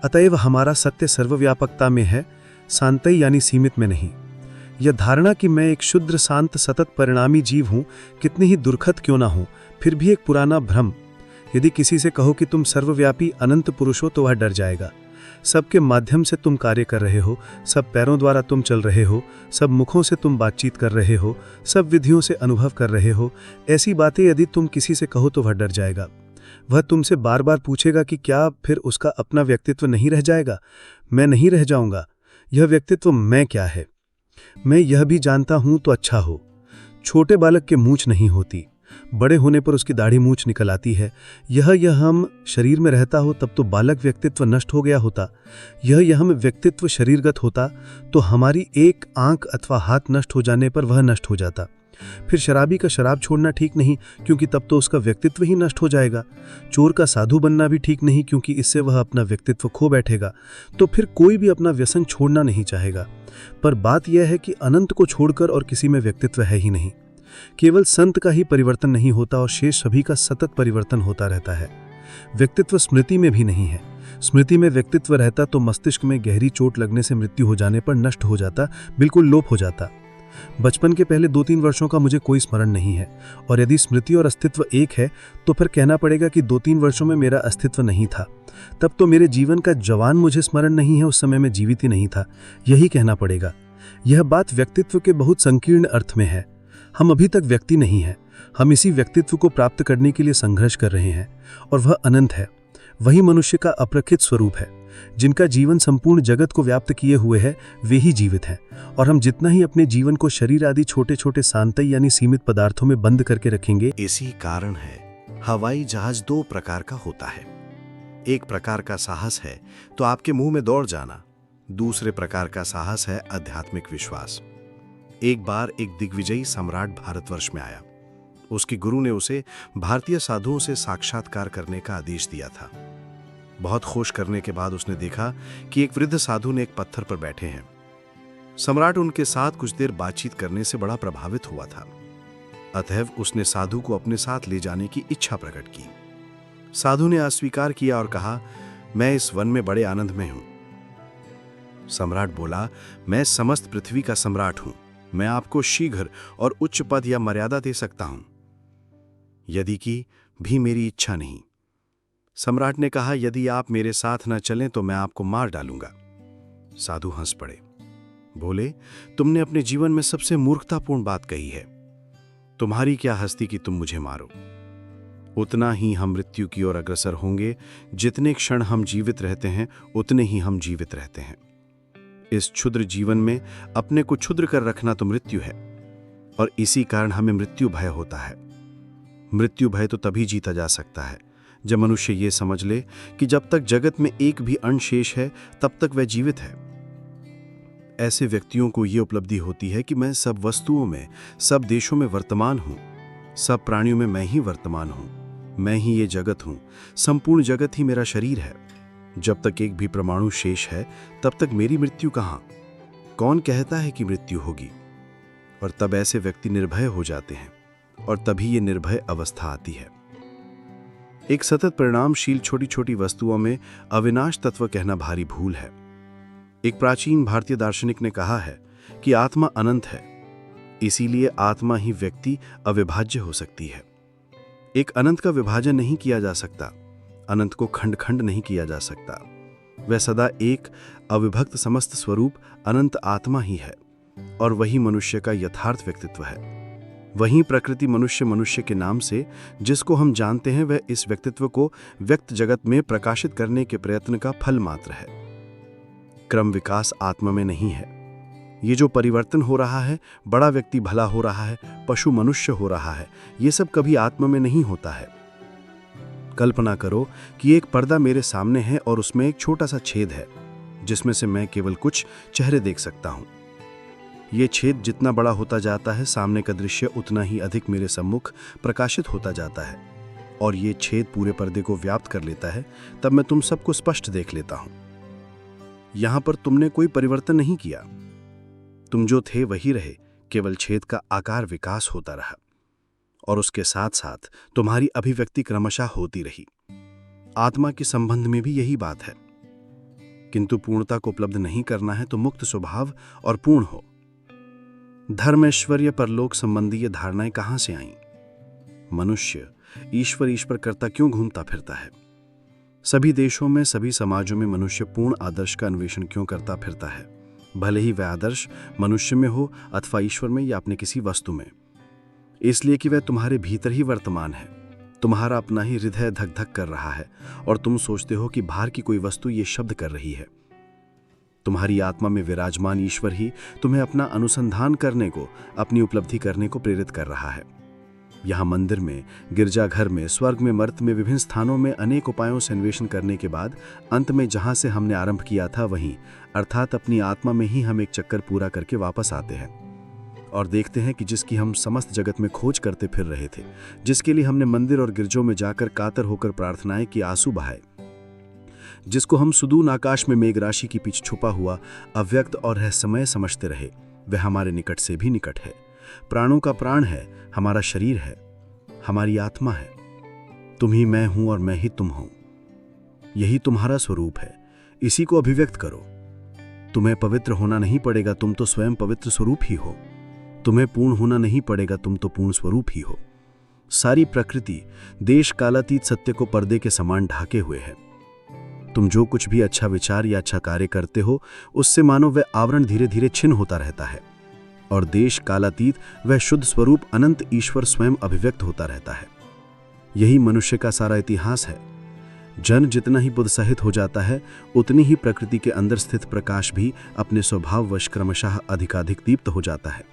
अतएव हमारा सत्य सर्वव्यापकता में है, शांति यानी सीमित में नहीं। यह धारणा कि मैं एक शुद्र शांत सतत परिणामी जीव हूं, कितनी ही दुर्खद क्यों ना हो, फिर भी एक पुराना भ्रम। यदि किसी से कहो कि तुम सर्वव्यापी अनंत पुरुष हो, तो वह डर जाएगा। सबके माध्यम से तुम कार्य कर रहे हो, सब पैरों द्वारा तुम चल रहे हो, सब मुखों से तुम बातचीत कर रहे हो, सब विधियों से अनुभव कर रहे हो। ऐसी बातें यदि तुम किसी से कहो तो वह डर जाएगा। वह तुमसे बार बार पूछेगा कि क्या फिर उसका अपना व्यक्तित्व नहीं रह जाएगा? मैं नहीं रह जाऊंगा। यह व्यक्तित्व मैं क्या है? मैं यह भी जानता हूं तो अच्छा हो। छोटे बालक के मूंछ नहीं होती, बड़े होने पर उसकी दाढ़ी मूंछ निकल आती है। यह हम शरीर में रहता हो तब तो बालक व्यक्तित्व नष्ट हो गया होता। यह हम व्यक्तित्व शरीरगत होता तो हमारी एक आंख अथवा हाथ नष्ट हो जाने पर वह नष्ट हो जाता। फिर शराबी का शराब छोड़ना ठीक नहीं, क्योंकि तब तो उसका व्यक्तित्व ही नष्ट हो जाएगा। चोर का साधु बनना भी ठीक नहीं, क्योंकि इससे वह अपना व्यक्तित्व खो बैठेगा। तो फिर कोई भी अपना व्यसन छोड़ना नहीं चाहेगा। पर बात यह है कि अनंत को छोड़कर और किसी में व्यक्तित्व है ही नहीं। केवल संत का ही परिवर्तन नहीं होता और शेष सभी का सतत परिवर्तन होता रहता है। व्यक्तित्व स्मृति में भी नहीं है। स्मृति में व्यक्तित्व रहता तो मस्तिष्क में गहरी चोट लगने से मृत्यु हो जाने पर नष्ट हो जाता, बिल्कुल लोप हो जाता। बचपन के पहले 2-3 वर्षों का मुझे कोई स्मरण नहीं है, और यदि स्मृति और अस्तित्व एक है तो फिर कहना पड़ेगा कि 2-3 वर्षों में मेरा अस्तित्व नहीं था। तब तो मेरे जीवन का जवान मुझे स्मरण नहीं है, उस समय मैं जीवित ही नहीं था, यही कहना पड़ेगा। यह बात व्यक्तित्व के बहुत संकीर्ण अर्थ में है। हम अभी तक व्यक्ति नहीं हैं। हम इसी व्यक्तित्व को प्राप्त करने के लिए संघर्ष कर रहे हैं, और वह अनंत है। वही मनुष्य का अप्रकृत स्वरूप है। जिनका जीवन संपूर्ण जगत को व्याप्त किए हुए है, वे ही जीवित हैं। और हम जितना ही अपने जीवन को शरीर आदि छोटे छोटे शांति यानी सीमित पदार्थों में बंद करके रखेंगे, इसी कारण है हवाई जहाज 2 प्रकार का होता है। एक प्रकार का साहस है तो आपके मुंह में दौड़ जाना, दूसरे प्रकार का साहस है आध्यात्मिक विश्वास। एक बार एक दिग्विजयी सम्राट भारतवर्ष में आया। उसके गुरु ने उसे भारतीय साधुओं से साक्षात्कार करने का आदेश दिया था। बहुत खोज करने के बाद उसने देखा कि एक वृद्ध साधु ने एक पत्थर पर बैठे हैं। सम्राट उनके साथ कुछ देर बातचीत करने से बड़ा प्रभावित हुआ था। अतएव उसने साधु को अपने साथ ले जाने की इच्छा प्रकट की। साधु ने अस्वीकार किया और कहा, मैं इस वन में बड़े आनंद में हूं। सम्राट बोला, मैं समस्त पृथ्वी का सम्राट हूं। मैं आपको शीघ्र और उच्च पद या मर्यादा दे सकता हूं, यदि कि भी मेरी इच्छा नहीं। सम्राट ने कहा, यदि आप मेरे साथ न चलें तो मैं आपको मार डालूंगा। साधु हंस पड़े, बोले, तुमने अपने जीवन में सबसे मूर्खतापूर्ण बात कही है। तुम्हारी क्या हस्ती कि तुम मुझे मारो। उतना ही हम मृत्यु की ओर अग्रसर होंगे। जितने क्षण हम जीवित रहते हैं उतने ही हम जीवित रहते हैं। इस क्षुद्र जीवन में अपने को क्षुद्र कर रखना तो मृत्यु है, और इसी कारण हमें मृत्यु भय होता है। मृत्यु भय तो तभी जीता जा सकता है जब मनुष्य ये समझ ले कि जब तक जगत में एक भी अण शेष है तब तक वह जीवित है। ऐसे व्यक्तियों को ये उपलब्धि होती है कि मैं सब वस्तुओं में, सब देशों में वर्तमान हूं, सब प्राणियों में मैं ही वर्तमान हूं, मैं ही ये जगत हूं, संपूर्ण जगत ही मेरा शरीर है। जब तक एक भी परमाणु शेष है तब तक मेरी मृत्यु कहाँ? कौन कहता है कि मृत्यु होगी? और तब ऐसे व्यक्ति निर्भय हो जाते हैं और तभी ये निर्भय अवस्था आती है। एक सतत परिणामशील छोटी छोटी वस्तुओं में अविनाश तत्व कहना भारी भूल है। एक प्राचीन भारतीय दार्शनिक ने कहा है कि आत्मा अनंत है, इसीलिए आत्मा ही व्यक्ति अविभाज्य हो सकती है। एक अनंत का विभाजन नहीं किया जा सकता, अनंत को खंड खंड नहीं किया जा सकता। वह सदा एक अविभक्त समस्त स्वरूप अनंत आत्मा ही है और वही मनुष्य का यथार्थ व्यक्तित्व है। वहीं प्रकृति मनुष्य के नाम से जिसको हम जानते हैं, वह इस व्यक्तित्व को व्यक्त जगत में प्रकाशित करने के प्रयत्न का फल मात्र है। क्रम विकास आत्मा में नहीं है। ये जो परिवर्तन हो रहा है, बड़ा व्यक्ति भला हो रहा है, पशु मनुष्य हो रहा है, ये सब कभी आत्मा में नहीं होता है। कल्पना करो कि एक पर्दा मेरे सामने है और उसमें एक छोटा सा छेद है जिसमें से मैं केवल कुछ चेहरे देख सकता हूं। ये छेद जितना बड़ा होता जाता है, सामने का दृश्य उतना ही अधिक मेरे सम्मुख प्रकाशित होता जाता है और ये छेद पूरे पर्दे को व्याप्त कर लेता है। तब मैं तुम सबको स्पष्ट देख लेता हूं। यहां पर तुमने कोई परिवर्तन नहीं किया, तुम जो थे वही रहे, केवल छेद का आकार विकास होता रहा और उसके साथ साथ तुम्हारी अभिव्यक्ति क्रमशः होती रही। आत्मा के संबंध में भी यही बात है। किंतु पूर्णता को उपलब्ध नहीं करना है तो मुक्त स्वभाव और पूर्ण हो। धर्म, ऐश्वर्य, परलोक संबंधी ये धारणाएं कहां से आईं? मनुष्य ईश्वर करता क्यों घूमता फिरता है? सभी देशों में, सभी समाजों में मनुष्य पूर्ण आदर्श का अन्वेषण क्यों करता फिरता है? भले ही वह आदर्श मनुष्य में हो अथवा ईश्वर में या अपने किसी वस्तु में। इसलिए कि वह तुम्हारे भीतर ही वर्तमान है। तुम्हारा अपना ही हृदय धक धक कर रहा है और तुम सोचते हो कि बाहर की कोई वस्तु ये शब्द कर रही है। तुम्हारी आत्मा में विराजमान ईश्वर ही तुम्हें अपना अनुसंधान करने को, अपनी उपलब्धि करने को प्रेरित कर रहा है। यहाँ मंदिर में, गिरजाघर में, स्वर्ग में, मर्त में, विभिन्न स्थानों में अनेक उपायों से अन्वेषण करने के बाद अंत में जहाँ से हमने आरंभ किया था वहीं, अर्थात अपनी आत्मा में ही हम एक चक्कर पूरा करके वापस आते हैं और देखते हैं कि जिसकी हम समस्त जगत में खोज करते फिर रहे थे, जिसके लिए हमने मंदिर और गिरजों में जाकर कातर होकर प्रार्थनाएं की, आंसू बहाए, जिसको हम सुदूर आकाश में मेघ राशि के पीछे छुपा हुआ अव्यक्त और रहस्यमय समझते रहे, वह हमारे निकट से भी निकट है। प्राणों का प्राण है, हमारा शरीर है, हमारी आत्मा है। तुम ही मैं हूं और मैं ही तुम हूं। यही तुम्हारा स्वरूप है, इसी को अभिव्यक्त करो। तुम्हें पवित्र होना नहीं पड़ेगा, तुम तो स्वयं पवित्र स्वरूप ही हो। तुम्हें पूर्ण होना नहीं पड़ेगा, तुम तो पूर्ण स्वरूप ही हो। सारी प्रकृति देश कालातीत सत्य को पर्दे के समान ढाके हुए है। तुम जो कुछ भी अच्छा विचार या अच्छा कार्य करते हो, उससे मानो वह आवरण धीरे धीरे छिन्न होता रहता है और देश कालातीत वह शुद्ध स्वरूप अनंत ईश्वर स्वयं अभिव्यक्त होता रहता है। यही मनुष्य का सारा इतिहास है। जन जितना ही बुद्ध सहित हो जाता है, उतनी ही प्रकृति के अंदर स्थित प्रकाश भी अपने स्वभाववश क्रमशः अधिकाधिक दीप्त हो जाता है,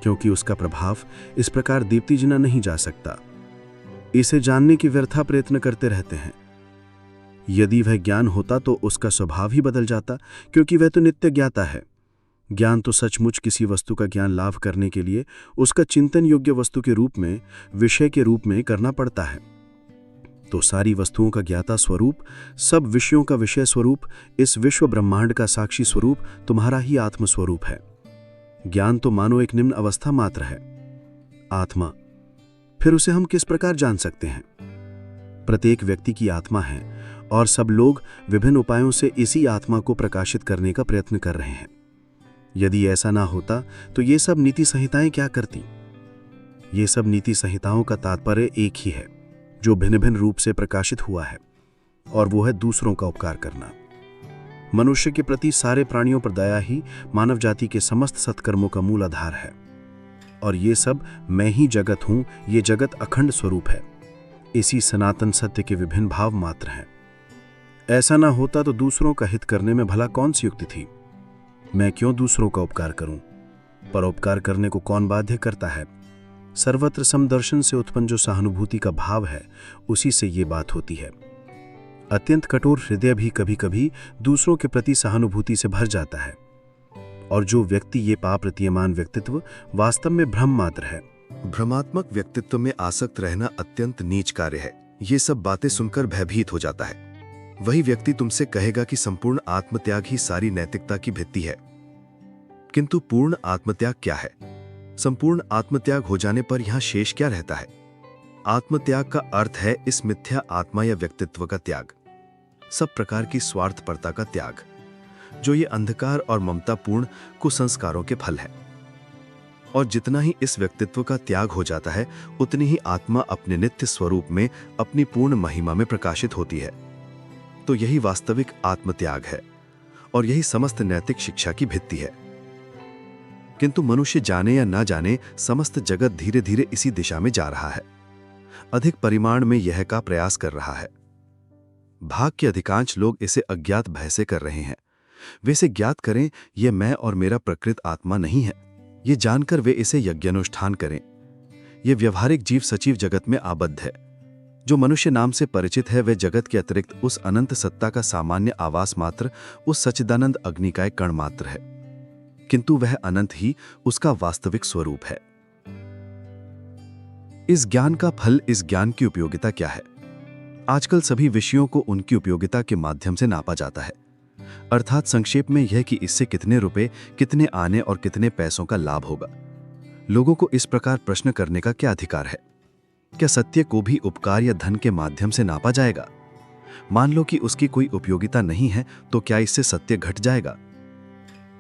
क्योंकि उसका प्रभाव इस प्रकार दीप्ति जिना नहीं जा सकता। इसे जानने की व्यर्था प्रयत्न करते रहते हैं। यदि वह ज्ञान होता तो उसका स्वभाव ही बदल जाता, क्योंकि वह तो नित्य ज्ञाता है। ज्ञान तो सचमुच किसी वस्तु का ज्ञान लाभ करने के लिए उसका चिंतन योग्य वस्तु के रूप में, विषय के रूप में करना पड़ता है। तो सारी वस्तुओं का ज्ञाता स्वरूप, सब विषयों का विषय स्वरूप, इस विश्व ब्रह्मांड का साक्षी स्वरूप तुम्हारा ही आत्म स्वरूप है। ज्ञान तो मानो एक निम्न अवस्था मात्र है। आत्मा, फिर उसे हम किस प्रकार जान सकते हैं? प्रत्येक व्यक्ति की आत्मा है और सब लोग विभिन्न उपायों से इसी आत्मा को प्रकाशित करने का प्रयत्न कर रहे हैं। यदि ऐसा ना होता तो ये सब नीति संहिताएं क्या करती? ये सब नीति संहिताओं का तात्पर्य एक ही है, जो भिन्न भिन्न रूप से प्रकाशित हुआ है, और वो है दूसरों का उपकार करना। मनुष्य के प्रति सारे प्राणियों पर दया ही मानव जाति के समस्त सत्कर्मों का मूल आधार है। और ये सब मैं ही जगत हूं, ये जगत अखंड स्वरूप है, इसी सनातन सत्य के विभिन्न भाव मात्र हैं। ऐसा ना होता तो दूसरों का हित करने में भला कौन सी युक्ति थी? मैं क्यों दूसरों का उपकार करूं? परोपकार करने को कौन बाध्य करता है? सर्वत्र समदर्शन से उत्पन्न जो सहानुभूति का भाव है, उसी से ये बात होती है। अत्यंत कठोर हृदय भी कभी कभी दूसरों के प्रति सहानुभूति से भर जाता है, और जो व्यक्ति ये पाप प्रतीयमान व्यक्तित्व वास्तव में भ्रम मात्र है। भ्रमात्मक व्यक्तित्व में आसक्त रहना अत्यंत नीच कार्य है। ये सब बातें सुनकर भयभीत हो जाता है। वही व्यक्ति तुमसे कहेगा कि संपूर्ण आत्मत्याग ही सारी नैतिकता की भित्ति है। किंतु पूर्ण आत्मत्याग क्या है? संपूर्ण आत्मत्याग हो जाने पर यहां शेष क्या रहता है? आत्मत्याग का अर्थ है इस मिथ्या आत्मा या व्यक्तित्व का त्याग, सब प्रकार की स्वार्थपरता का त्याग, जो ये अंधकार और ममतापूर्ण कुसंस्कारों के फल है। और जितना ही इस व्यक्तित्व का त्याग हो जाता है, उतनी ही आत्मा अपने नित्य स्वरूप में अपनी पूर्ण महिमा में प्रकाशित होती है। तो यही वास्तविक आत्मत्याग है और यही समस्त नैतिक शिक्षा की भित्ति है। किंतु मनुष्य जाने या ना जाने समस्त जगत धीरे धीरे इसी दिशा में जा रहा है, अधिक परिमाण में यह का प्रयास कर रहा है। भाग के अधिकांश लोग इसे अज्ञात भय से कर रहे हैं। वे इसे ज्ञात करें, यह मैं और मेरा प्रकृत आत्मा नहीं है, ये जानकर वे इसे यज्ञानुष्ठान करें। यह व्यवहारिक जीव सचिव जगत में आबद्ध है। जो मनुष्य नाम से परिचित है, वह जगत के अतिरिक्त उस अनंत सत्ता का सामान्य आवास मात्र, उस सच्चिदानंद अग्नि का एक कण मात्र है, किंतु वह अनंत ही उसका वास्तविक स्वरूप है। इस ज्ञान का फल, इस ज्ञान की उपयोगिता क्या है? आजकल सभी विषयों को उनकी उपयोगिता के माध्यम से नापा जाता है, अर्थात संक्षेप में यह कि इससे कितने रुपए, कितने आने और कितने पैसों का लाभ होगा। लोगों को इस प्रकार प्रश्न करने का क्या अधिकार है? क्या सत्य को भी उपकार या धन के माध्यम से नापा जाएगा? मान लो कि उसकी कोई उपयोगिता नहीं है, तो क्या इससे सत्य घट जाएगा?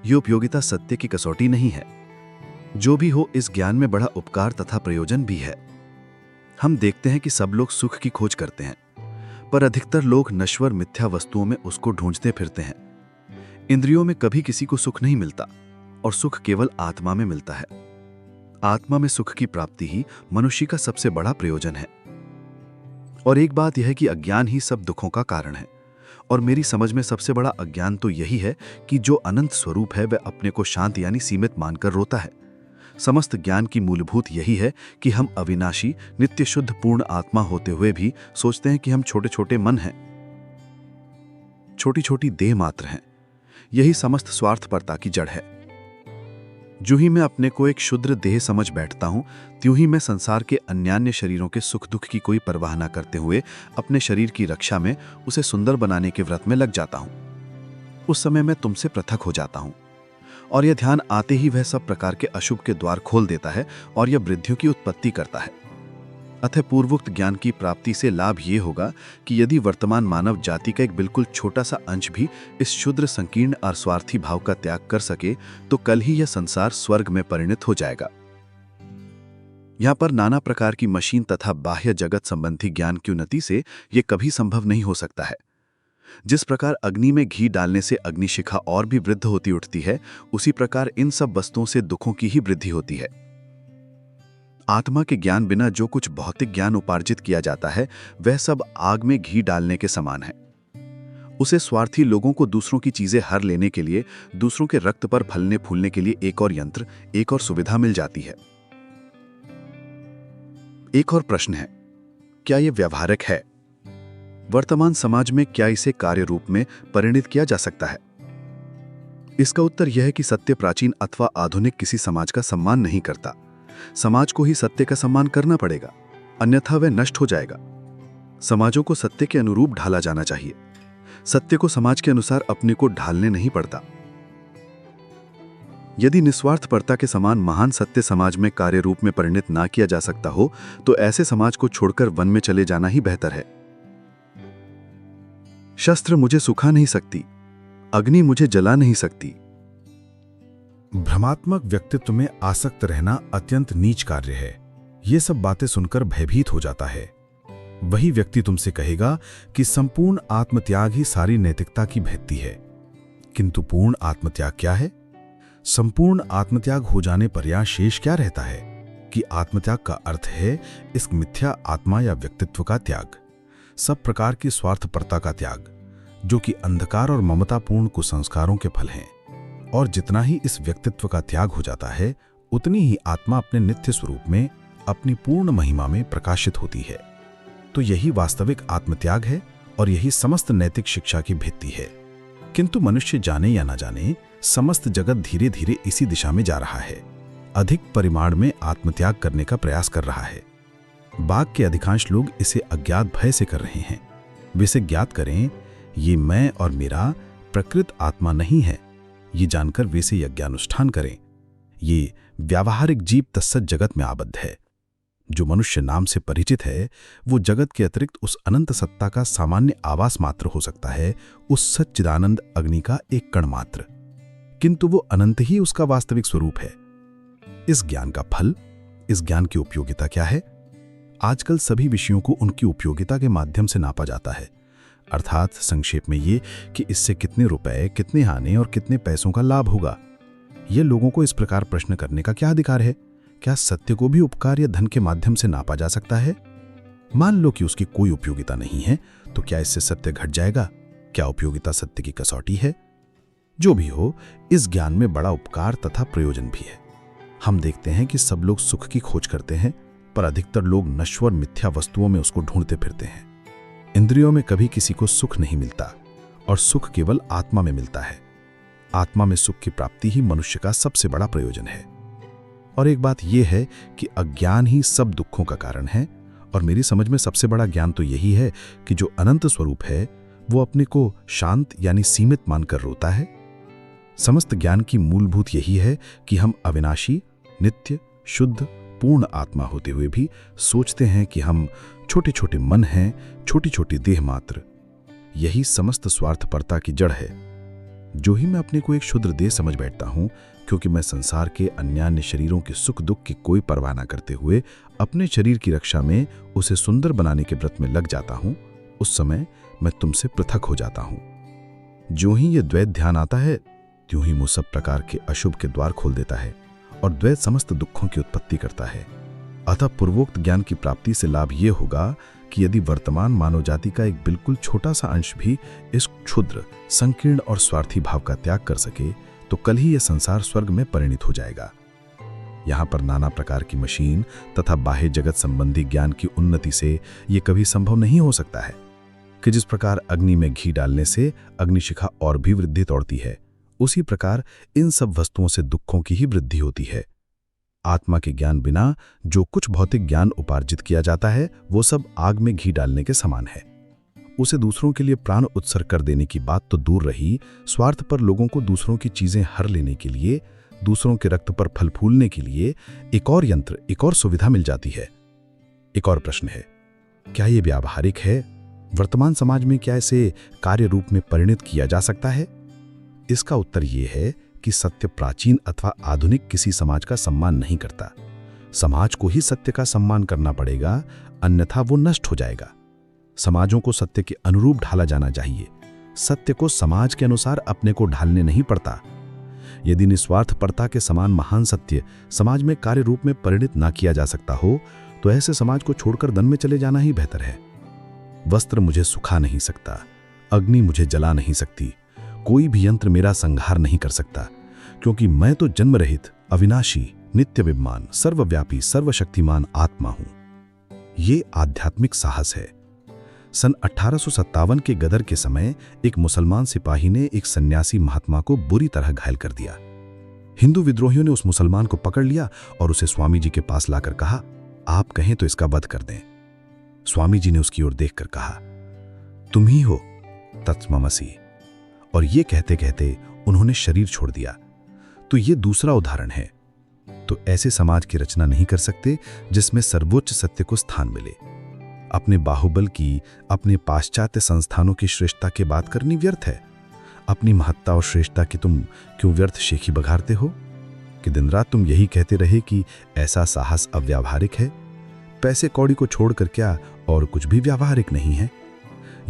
यह उपयोगिता सत्य की कसौटी नहीं है। जो भी हो, इस ज्ञान में बड़ा उपकार तथा प्रयोजन भी है। हम देखते हैं कि सब लोग सुख की खोज करते हैं, पर अधिकतर लोग नश्वर मिथ्या वस्तुओं में उसको ढूंढते फिरते हैं। इंद्रियों में कभी किसी को सुख नहीं मिलता और सुख केवल आत्मा में मिलता है। आत्मा में सुख की प्राप्ति ही मनुष्य का सबसे बड़ा प्रयोजन है। और एक बात यह है कि अज्ञान ही सब दुखों का कारण है, और मेरी समझ में सबसे बड़ा अज्ञान तो यही है कि जो अनंत स्वरूप है वह अपने को शांत यानी सीमित मानकर रोता है। समस्त ज्ञान की मूलभूत यही है कि हम अविनाशी, नित्य शुद्ध पूर्ण आत्मा होते हुए भी सोचते हैं कि हम छोटे छोटे मन हैं, छोटी छोटी देह मात्र हैं। यही समस्त स्वार्थपरता की जड़ है। जो ही मैं अपने को एक क्षुद्र देह समझ बैठता हूं, त्यों ही मैं संसार के अन्यान्य शरीरों के सुख दुख की कोई परवाह न करते हुए अपने शरीर की रक्षा में, उसे सुंदर बनाने के व्रत में लग जाता हूं। उस समय मैं तुमसे पृथक हो जाता हूं, और यह ध्यान आते ही वह सब प्रकार के अशुभ के द्वार खोल देता है और यह वृद्धियों की उत्पत्ति करता है। अतः पूर्वोक्त ज्ञान की प्राप्ति से लाभ ये होगा कि यदि वर्तमान मानव जाति का एक बिल्कुल छोटा सा अंश भी इस क्षुद्र संकीर्ण और स्वार्थी भाव का त्याग कर सके, तो कल ही यह संसार स्वर्ग में परिणत हो जाएगा। यहां पर नाना प्रकार की मशीन तथा बाह्य जगत संबंधी ज्ञान की उन्नति से यह कभी संभव नहीं हो सकता है। जिस प्रकार अग्नि में घी डालने से अग्निशिखा और भी वृद्ध होती उठती है, उसी प्रकार इन सब वस्तुओं से दुखों की ही वृद्धि होती है। आत्मा के ज्ञान बिना जो कुछ भौतिक ज्ञान उपार्जित किया जाता है, वह सब आग में घी डालने के समान है। उसे स्वार्थी लोगों को दूसरों की चीजें हर लेने के लिए, दूसरों के रक्त पर फलने फूलने के लिए एक और यंत्र, एक और सुविधा मिल जाती है। एक और प्रश्न है, क्या यह व्यावहारिक है? वर्तमान समाज में क्या इसे कार्य रूप में परिणित किया जा सकता है? इसका उत्तर यह है कि सत्य प्राचीन अथवा आधुनिक किसी समाज का सम्मान नहीं करता। समाज को ही सत्य का सम्मान करना पड़ेगा, अन्यथा वह नष्ट हो जाएगा। समाजों को सत्य के अनुरूप ढाला जाना चाहिए। सत्य को समाज के अनुसार अपने को ढालने नहीं पड़ता। यदि निस्वार्थपरता के समान महान सत्य समाज में कार्य रूप में परिणित ना किया जा सकता हो, तो ऐसे समाज को छोड़कर वन में चले जाना ही बेहतर है। शस्त्र मुझे सुखा नहीं सकती, अग्नि मुझे जला नहीं सकती। भ्रमात्मक व्यक्तित्व में आसक्त रहना अत्यंत नीच कार्य है। ये सब बातें सुनकर भयभीत हो जाता है। वही व्यक्ति तुमसे कहेगा कि संपूर्ण आत्मत्याग ही सारी नैतिकता की भित्ति है। किंतु पूर्ण आत्मत्याग क्या है? संपूर्ण आत्मत्याग हो जाने पर यहां शेष क्या रहता है? कि आत्मत्याग का अर्थ है इस मिथ्या आत्मा या व्यक्तित्व का त्याग, सब प्रकार की स्वार्थपरता का त्याग, जो कि अंधकार और ममतापूर्ण कुसंस्कारों के फल हैं। और जितना ही इस व्यक्तित्व का त्याग हो जाता है, उतनी ही आत्मा अपने नित्य स्वरूप में, अपनी पूर्ण महिमा में प्रकाशित होती है। तो यही वास्तविक आत्मत्याग है और यही समस्त नैतिक शिक्षा की भित्ति है। किंतु मनुष्य जाने या न जाने समस्त जगत धीरे धीरे इसी दिशा में जा रहा है, अधिक परिमाण में आत्मत्याग करने का प्रयास कर रहा है। बाग के अधिकांश लोग इसे अज्ञात भय से कर रहे हैं। वे इसे ज्ञात करें, ये मैं और मेरा प्रकृत आत्मा नहीं है, ये जानकर वे से यज्ञानुष्ठान करें। ये व्यावहारिक जीव तत्सत जगत में आबद्ध है। जो मनुष्य नाम से परिचित है वो जगत के अतिरिक्त उस अनंत सत्ता का सामान्य आवास मात्र हो सकता है, उस सच्चिदानंद अग्नि का एक कण मात्र, किंतु वो अनंत ही उसका वास्तविक स्वरूप है। इस ज्ञान का फल, इस ज्ञान की उपयोगिता क्या है? आजकल सभी विषयों को उनकी उपयोगिता के माध्यम से नापा जाता है, अर्थात संक्षेप में ये कि इससे कितने रुपए, कितने आने और कितने पैसों का लाभ होगा। ये लोगों को इस प्रकार प्रश्न करने का क्या अधिकार है? क्या सत्य को भी उपकार या धन के माध्यम से नापा जा सकता है? मान लो कि उसकी कोई उपयोगिता नहीं है, तो क्या इससे सत्य घट जाएगा? क्या उपयोगिता सत्य की कसौटी है? जो भी हो, इस ज्ञान में बड़ा उपकार तथा प्रयोजन भी है। हम देखते हैं कि सब लोग सुख की खोज करते हैं, पर अधिकतर लोग नश्वर मिथ्या वस्तुओं में उसको ढूंढते फिरते हैं। इंद्रियों में कभी किसी को सुख नहीं मिलता और सुख केवल आत्मा में मिलता है। आत्मा में सुख की प्राप्ति ही मनुष्य का सबसे बड़ा प्रयोजन है। और एक बात यह है कि अज्ञान ही सब दुखों का कारण है, और मेरी समझ में सबसे बड़ा ज्ञान तो यही है कि जो अनंत स्वरूप है वो अपने को शांत यानी सीमित मानकर रोता है। समस्त ज्ञान की मूलभूत यही है कि हम अविनाशी, नित्य, शुद्ध, पूर्ण आत्मा होते हुए भी सोचते हैं कि हम छोटे छोटे मन हैं, छोटी छोटी देह मात्र। यही समस्त स्वार्थपरता की जड़ है। जो ही मैं अपने को एक क्षुद्र देह समझ बैठता हूं, क्योंकि मैं संसार के अन्यान्य शरीरों के सुख दुख की कोई परवाह न करते हुए अपने शरीर की रक्षा में उसे सुंदर बनाने के व्रत में लग जाता हूं, उस समय मैं तुमसे पृथक हो जाता हूं। जो ही ये द्वैत ध्यान आता है, त्यों ही मुझ सब प्रकार के अशुभ के द्वार खोल देता है और द्वैत समस्त दुखों की उत्पत्ति करता है। अतः पूर्वोक्त ज्ञान की प्राप्ति से लाभ ये होगा कि यदि वर्तमान मानव जाति का एक बिल्कुल छोटा सा अंश भी इस क्षुद्र, संकीर्ण और स्वार्थी भाव का त्याग कर सके, तो कल ही यह संसार स्वर्ग में परिणित हो जाएगा। यहाँ पर नाना प्रकार की मशीन तथा बाह्य जगत संबंधी ज्ञान की उन्नति से ये कभी संभव नहीं हो सकता है कि जिस प्रकार अग्नि में घी डालने से अग्निशिखा और भी वृद्धि तोड़ती है, उसी प्रकार इन सब वस्तुओं से दुखों की ही वृद्धि होती है। आत्मा के ज्ञान बिना जो कुछ भौतिक ज्ञान उपार्जित किया जाता है वो सब आग में घी डालने के समान है। उसे दूसरों के लिए प्राण उत्सर्ग कर देने की बात तो दूर रही, स्वार्थ पर लोगों को दूसरों की चीजें हर लेने के लिए, दूसरों के रक्त पर फल फूलने के लिए एक और यंत्र, एक और सुविधा मिल जाती है। एक और प्रश्न है, क्या ये व्यावहारिक है? वर्तमान समाज में क्या इसे कार्य रूप में परिणित किया जा सकता है? इसका उत्तर ये है कि सत्य प्राचीन अथवा आधुनिक किसी समाज का सम्मान नहीं करता। समाज को ही सत्य का सम्मान करना पड़ेगा, अन्यथा वो नष्ट हो जाएगा। समाजों को सत्य के अनुरूप ढाला जाना चाहिए। सत्य को समाज के अनुसार अपने को ढालने नहीं पड़ता। यदि निस्वार्थपरता के समान महान सत्य समाज में कार्य रूप में परिणित ना किया जा सकता हो, तो ऐसे समाज को छोड़कर वन में चले जाना ही बेहतर है। वस्त्र मुझे सुखा नहीं सकता, अग्नि मुझे जला नहीं सकती, कोई भी यंत्र मेरा संहार नहीं कर सकता, क्योंकि मैं तो जन्म रहित, अविनाशी, नित्य विद्यमान, सर्वव्यापी, सर्वशक्तिमान आत्मा हूं। ये आध्यात्मिक साहस है। सन 1857 के गदर के समय एक मुसलमान सिपाही ने एक सन्यासी महात्मा को बुरी तरह घायल कर दिया। हिंदू विद्रोहियों ने उस मुसलमान को पकड़ लिया और उसे स्वामी जी के पास लाकर कहा, आप कहें तो इसका वध कर दें। स्वामी जी ने उसकी ओर देखकर कहा, तुम ही हो, तत्समसि। और ये कहते कहते उन्होंने शरीर छोड़ दिया। तो ये दूसरा उदाहरण है। तो ऐसे समाज की रचना नहीं कर सकते जिसमें सर्वोच्च सत्य को स्थान मिले। अपने बाहुबल की, अपने पाश्चात्य संस्थानों की श्रेष्ठता की बात करनी व्यर्थ है। अपनी महत्ता और श्रेष्ठता की तुम क्यों व्यर्थ शेखी बघारते हो कि दिन रात तुम यही कहते रहे कि ऐसा साहस अव्यावहारिक है। पैसे कौड़ी को छोड़कर क्या और कुछ भी व्यावहारिक नहीं है?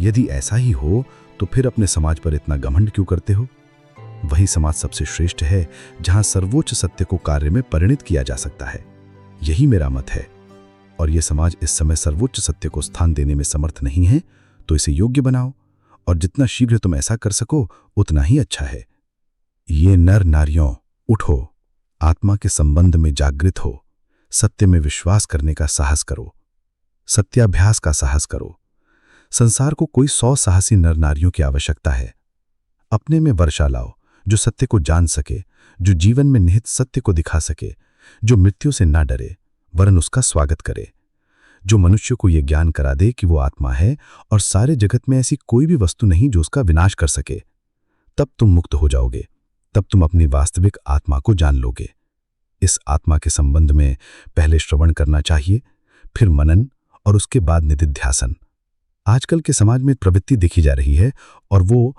यदि ऐसा ही हो तो फिर अपने समाज पर इतना घमंड क्यों करते हो? वही समाज सबसे श्रेष्ठ है जहां सर्वोच्च सत्य को कार्य में परिणित किया जा सकता है। यही मेरा मत है। और यह समाज इस समय सर्वोच्च सत्य को स्थान देने में समर्थ नहीं है, तो इसे योग्य बनाओ, और जितना शीघ्र तुम ऐसा कर सको उतना ही अच्छा है। ये नर नारियों, उठो, आत्मा के संबंध में जागृत हो, सत्य में विश्वास करने का साहस करो, सत्याभ्यास का साहस करो। संसार को कोई 100 साहसी नर नारियों की आवश्यकता है। अपने में वर्षा लाओ जो सत्य को जान सके, जो जीवन में निहित सत्य को दिखा सके, जो मृत्यु से ना डरे वरन उसका स्वागत करे, जो मनुष्य को यह ज्ञान करा दे कि वो आत्मा है और सारे जगत में ऐसी कोई भी वस्तु नहीं जो उसका विनाश कर सके। तब तुम मुक्त हो जाओगे, तब तुम अपनी वास्तविक आत्मा को जान लोगे। इस आत्मा के संबंध में पहले श्रवण करना चाहिए, फिर मनन और उसके बाद निदिध्यासन। आजकल के समाज में प्रवृत्ति देखी जा रही है और वो